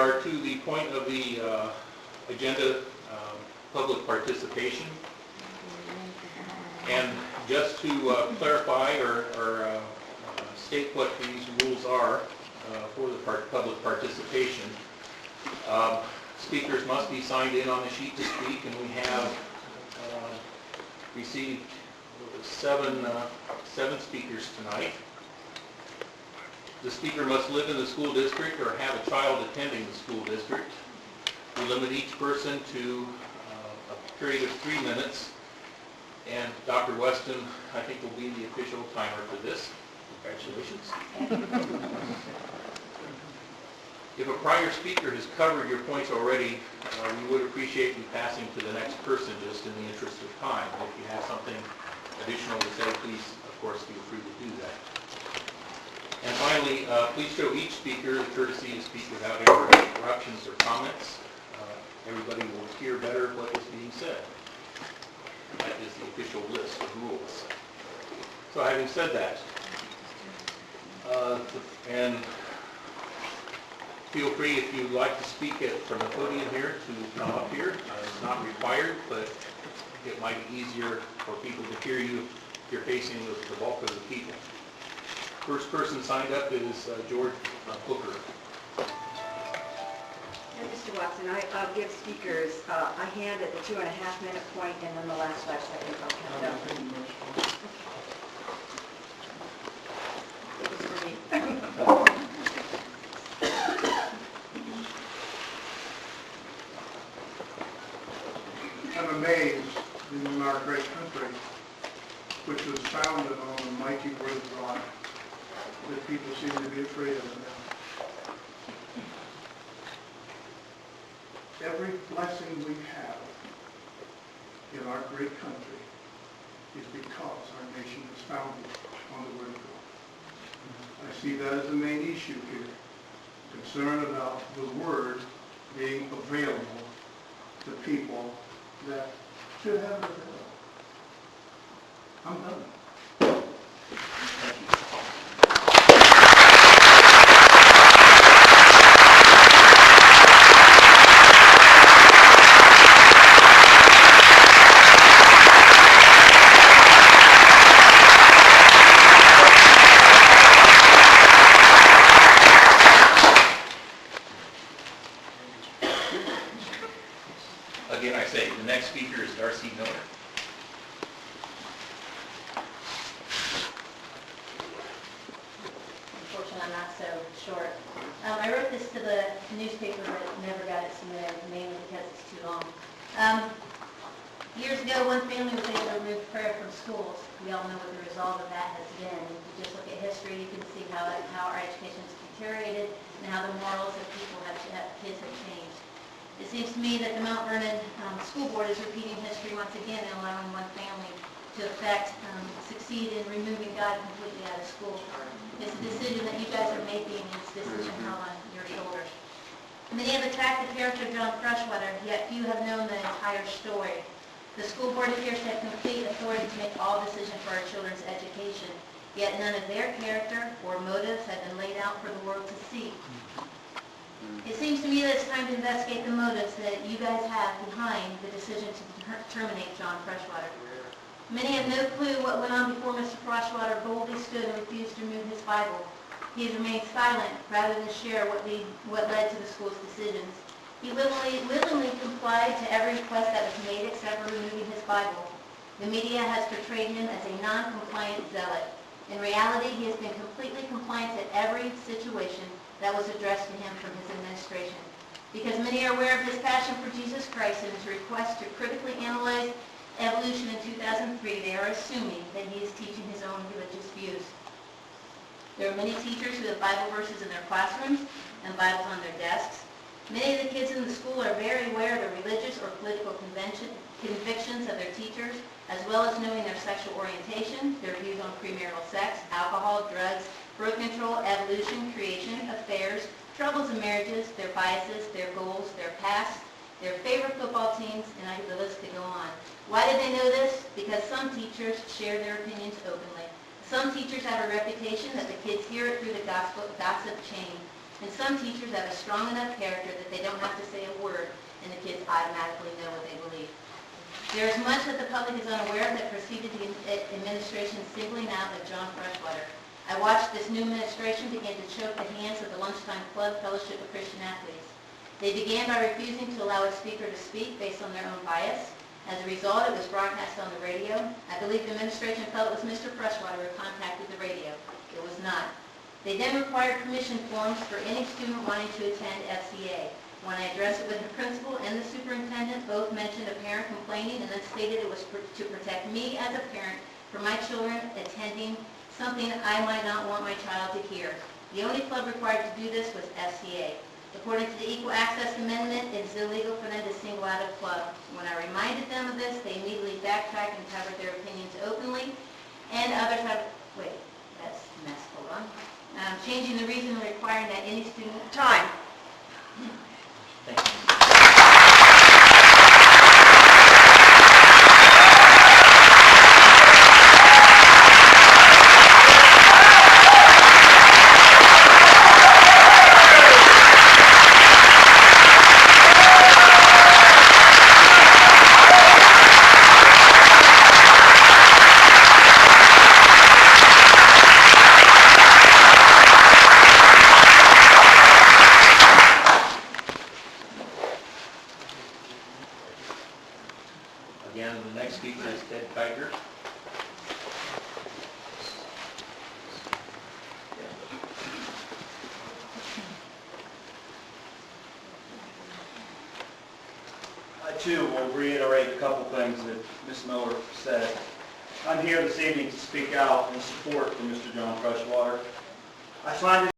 are to the point of the agenda, public participation. And just to clarify or state what these rules are for the public participation, speakers must be signed in on the sheet to speak, and we have received seven speakers tonight. The speaker must live in the school district or have a child attending the school district. We limit each person to a period of 3 minutes. And Dr. Weston, I think, will be the official timer for this. Congratulations. If a prior speaker has covered your points already, we would appreciate you passing to the next person just in the interest of time. If you have something additional to say, please, of course, feel free to do that. And finally, please show each speaker the courtesy to speak without interruptions or comments. Everybody will hear better what is being said. That is the official list of rules. So having said that, and feel free, if you'd like to speak from the podium here, to come up here. It's not required, but it might be easier for people to hear you if you're facing the bulk of the people. First person signed up is George Booker. Mr. Watson, I'll give speakers a hand at the 2.5-minute point, and then the last 5 seconds I'll count up. It was for me. I'm amazed in our great country, which was founded on the mighty word of God, that people seem to be afraid of it now. Every blessing we have in our great country is because our nation is founded on the Word of God. I see that as the main issue here. Concern about the Word being available to people that should have it available. I'm done. Thank you. Again, I say, the next speaker is Darcy Miller. Unfortunately, I'm not so short. I wrote this to the newspaper, but never got it submitted, mainly because it's too long. Years ago, one family was able to remove prayer from schools. We all know what the result of that has been. If you just look at history, you can see how our education has deteriorated and how the morals of people kids have changed. It seems to me that the Mount Vernon School Board is repeating history once again and allowing one family to succeed in removing God completely out of school. It's a decision that you guys are making, and it's a decision held on your shoulders. Many have attacked the character of John Freshwater, yet few have known the entire story. The school board appears to have complete authority to make all decisions for our children's education, yet none of their character or motives have been laid out for the world to see. It seems to me that it's time to investigate the motives that you guys have behind the decision to terminate John Freshwater. Many have no clue what went on before Mr. Freshwater boldly stood and refused to remove his Bible. He has remained silent rather than share what led to the school's decisions. He willingly complied to every request that was made except for removing his Bible. The media has portrayed him as a non-compliant zealot. In reality, he has been completely compliant to every situation that was addressed to him from his administration. Because many are aware of his passion for Jesus Christ and his request to critically analyze evolution in 2003, they are assuming that he is teaching his own religious views. There are many teachers who have Bible verses in their classrooms and Bibles on their desks. Many of the kids in the school are very aware of the religious or political convictions of their teachers, as well as knowing their sexual orientation, their views on premarital sex, alcohol, drugs, birth control, evolution, creation, affairs, troubles in marriages, their biases, their goals, their past, their favorite football teams, and the list could go on. Why did they know this? Because some teachers share their opinions openly. Some teachers have a reputation that the kids hear it through the gossip chain. And some teachers have a strong enough character that they don't have to say a word, and the kids automatically know what they believe. There is much that the public is unaware of that preceded the administration singling out of John Freshwater. I watched this new administration begin to choke the hands of the Lunchtime Club Fellowship of Christian Athletes. They began by refusing to allow a speaker to speak based on their own bias. As a result, it was broadcast on the radio. I believe the administration felt it was Mr. Freshwater who contacted the radio. It was not. They then required permission forms for any student wanting to attend FCA. When I addressed it with the principal and the superintendent, both mentioned a parent complaining and then stated it was to protect me as a parent from my children attending something I might not want my child to hear. The only club required to do this was FCA. According to the Equal Access Amendment, it is illegal for them to single out a club. When I reminded them of this, they immediately backtracked and covered their opinions openly, and others have, wait, that's a mess, hold on. Changing the reason requiring that any student... Time. Thank you. Again, the next speaker is Ted Geiger. I too will reiterate a couple things that Ms. Miller said. I'm here this evening to speak out in support for Mr. John Freshwater. I find it